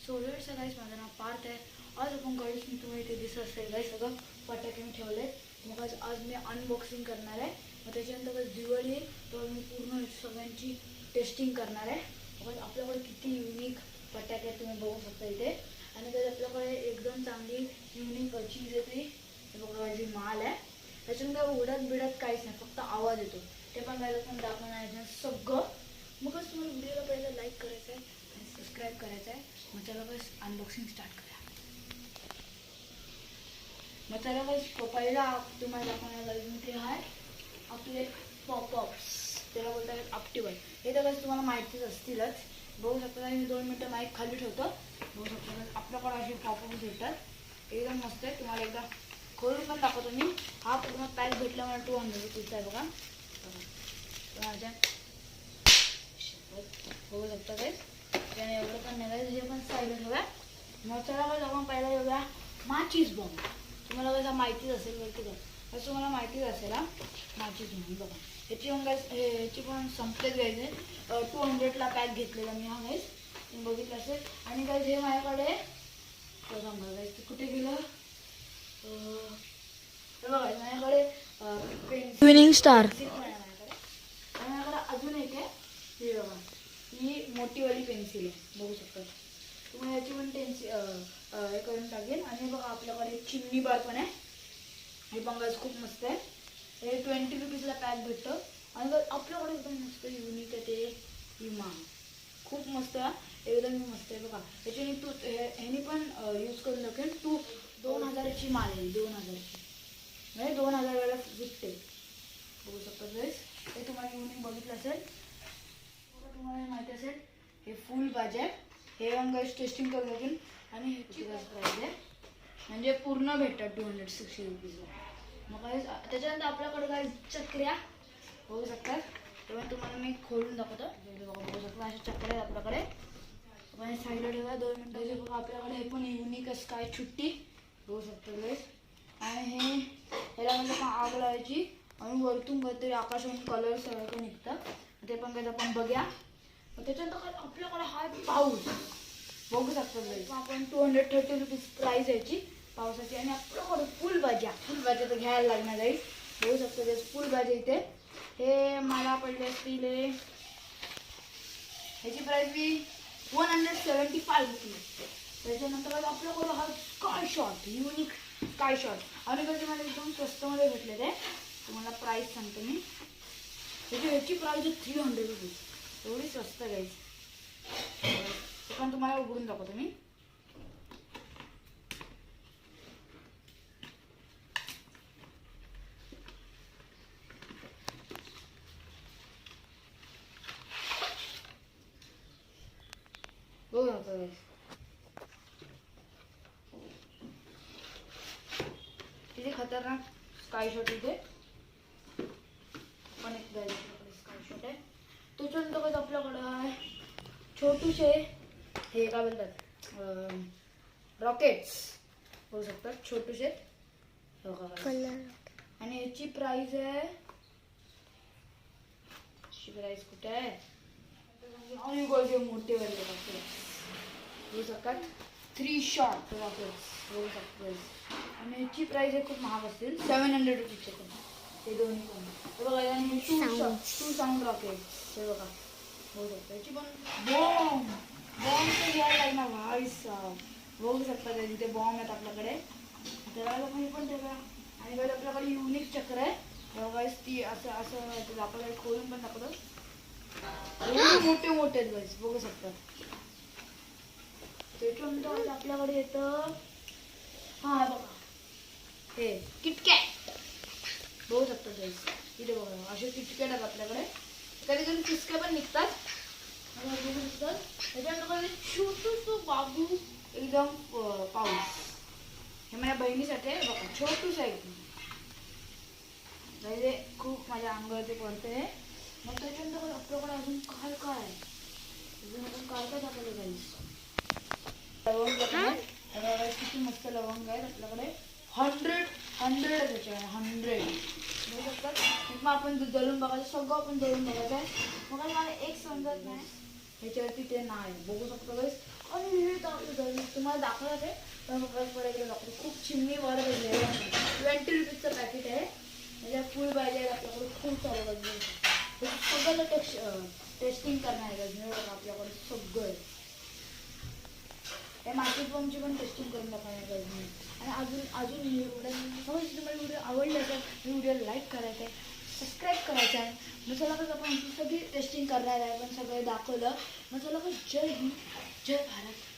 So वेळचं गाईस, माझं नाव पार्थ आहे. आज आपण गाईस मी तुम्ही इथे दिसत असेल गाईस सगळं फटाके मी ठेवले. मग आज मी अनबॉक्सिंग करणार आहे. मग त्याच्यानंतर दिवाळी येईल तर मी पूर्ण सगळ्यांची टेस्टिंग करणार आहे. मग आपल्याकडे किती युनिक फटाके आहेत तुम्ही बघू शकता इथे. आणि त्यात आपल्याकडे एकदम चांगली युनिक चीज येते. हे बघा जी माल आहे त्याच्यानंतर उडत बिडत काहीच नाही, फक्त आवाज येतो. ते पण गाईस आपण दाखवणार आहे सगळं. मग तुम्हाला व्हिडिओला पहिलं लाईक करायचं आहे आणि सबस्क्राईब करायचं आहे. मग चला बस अनबॉक्सिंग स्टार्ट करा. मग चला बस पहिला तुम्हाला दाखवण्याला ते आहे आपले पॉपअप्स, त्याला बोलतात ऑप्टिबल. हे तर बस तुम्हाला माहितीच असतीलच. बघू शकता मी 2 मिनटं माईक खाली ठेवतो. बघू शकता आपल्याकडे असे पॉपअप्स भेटतात, एकदम मस्त आहे. तुम्हाला एकदा खोलून पण दाखवतो मी. हा पूर्ण पॅक भेटला मला 200 रुपीजचा आहे बघा. माझ्या बघू शकता काय त्याने एवढं पण नाही, हे पण साईडला ठेवा. मग चला आपण पहिला येऊया माचीस बॉम्ब. तुम्हाला कसं माहितीच असेल वरती काय असं तुम्हाला माहितीच असेल. हा माचीस बॉम्ब बघा, ह्याची पण संपलेच घ्यायचे. 200ला पॅक घेतलेला मी हा गाईस, तुम्ही बघितलं असेल. आणि गाईस हे माझ्याकडे सांगा गाईस कुठे गेलं बघा. माझ्याकडे ट्विनिंग स्टार माझ्याकडे अजून एक आहे. ही बघा, ही मोठीवाली पेन्सिल आहे बघू शकता तुम्हाला. याची पण हे करून टाकेल. आणि बघा आपल्याकडे चिमणी बार पण आहे. हे पंगाच खूप मस्त आहे. हे 20 रुपीजला पॅक भेटतं. आणि आपल्याकडे एकदम मस्त युनिक आहे ते विमान, खूप मस्त आहे, एकदम मस्त आहे बघा. त्याच्याने तू ह्यानी पण यूज करून टाकेल. 2000ची माल आहे, 2000ची म्हणजे 2000 वेळा विकते बघू शकता गाईस. हे तुम्हाला युनिक बघितलं असेल, तुम्हाला माहिती असेल. हे फुल भाजी आहे. हे गाईस टेस्टिंग करून लागेल. आणि ह्याची प्राईस आहे म्हणजे पूर्ण भेटतात 260 रुपीजला. मग गाईस त्याच्यानंतर आपल्याकडे गाईस चक्र्या बघू शकतात. तेव्हा तुम्हाला मी खोलून दाखवतो. बघू शकता अशा चक्र्या आहेत आपल्याकडे. आपण साईडला ठेवा 2 मिनटं. बघा आपल्याकडे हे पण युनिक असं काय छुट्टी बघू शकतो गाईस. आणि ह्याला म्हणजे पण आग लावायची आणि वरतून काहीतरी आकाशातून कलर सगळं निघतात. ते पण काही आपण बघूया. त्याच्यानंतर आपल्याकडे हा पाऊस बघू शकतो गाईस. आपण 230 रुपीज प्राईस यायची पावसाची. आणि आपल्याकडे फुलभाज्या तर घ्यायला लागणार गाईस. बघू शकतो गाईस फुलभाज्या इथे. हे मला पडले असतील ह्याची प्राईस मी 175 रुपीज. त्याच्यानंतर आपल्याकडे हा sky shot, unique sky shot. आणि कसं मला एकदम स्वस्तमध्ये भेटले ते. तुम्हाला प्राईस सांगतो मी. ह्याची प्राईस आहे 300 रुपीज, एवढी स्वस्त गाईस. ते पण तुम्हाला उघडून दाखवतो मी. तिथे खतरनाक स्काय शॉट इथे पण एक स्काय शॉट आहे. त्याच्यानंतर आपल्याकडं आहे छोटूशे हे काय बोलतात रॉकेट्स होऊ शकतात छोटूशे. आणि याची प्राइस आहे, प्राइस कुठे आहे आणि मोठे वाले होऊ शकतात 3 शॉट रॉकेट्स होऊ शकतात. आणि याची प्राइस आहे खूप महाग असतील 700 रुपीजचे पण ते दोन्ही पण. हे बघा आणि 2 साऊंड रॉकेट्स हे बघा होऊ शकतं. याची पण बॉम्ब तर घ्यायला लागणार भाई साहेब. बघू शकता का तिथे बॉम्ब आहेत आपल्याकडे. त्याला लोकांनी पण ठेवा. आणि बघा आपल्याकडे युनिक चक्र आहे बघा ती असं आपल्याकडे खोलून पण दाखवतो. मोठे मोठे आहेत गाईस बघू शकतात. त्याच्यानंतर आपल्याकडे येतं हा बघा हे किटकॅट बघू शकतात गाईस. इथे बघा असे किटकॅट आहेत आपल्याकडे. कधी कधी किसके पण निघतात. त्याच्यानंतर छोटूस बाबू एकदम पाऊस. हे माझ्या बहिणीसाठी आहे बघा, छोटूस आहे खूप माझ्या अंगावरती पडते. मग त्याच्यानंतर आपल्याकडे अजून काय काय आहे, अजून आपण काय काय टाकलं गाईस. लवंग किती मस्त लवंग आहेत आपल्याकडे. 100 त्याच्याकडे 100 बघू शकतात. मग आपण जळून बघायचं, सगळं आपण जळून बघायचं आहे. मग मला एक समजत नाही ह्याच्यावरती ते नाही बघू शकतो गाईस. आणि हे टाकलं तुम्हाला दाखवत आहे पण परत दाखवतो. खूप चिमणी वर गेलेली आहे. 20 रुपीजचं पॅकेट आहे. म्हणजे फुल पाहिजे आपल्याकडे खूप चालू गजनी सगळं टेस्टिंग करणार आहे गजनी आपल्याकडे सगळं. हे मार्केट बॉम्बची पण टेस्टिंग करून दाखवणार गजनी. आणि अजून एवढं समज तुम्हाला व्हिडिओ आवडला तर व्हिडिओला लाईक करायचं आहे, सबस्क्राईब करायचं आहे. मग चला कसं आपण सगळी टेस्टिंग करणार आहे पण सगळं दाखवलं. मग चला जय हिंद जय भारत.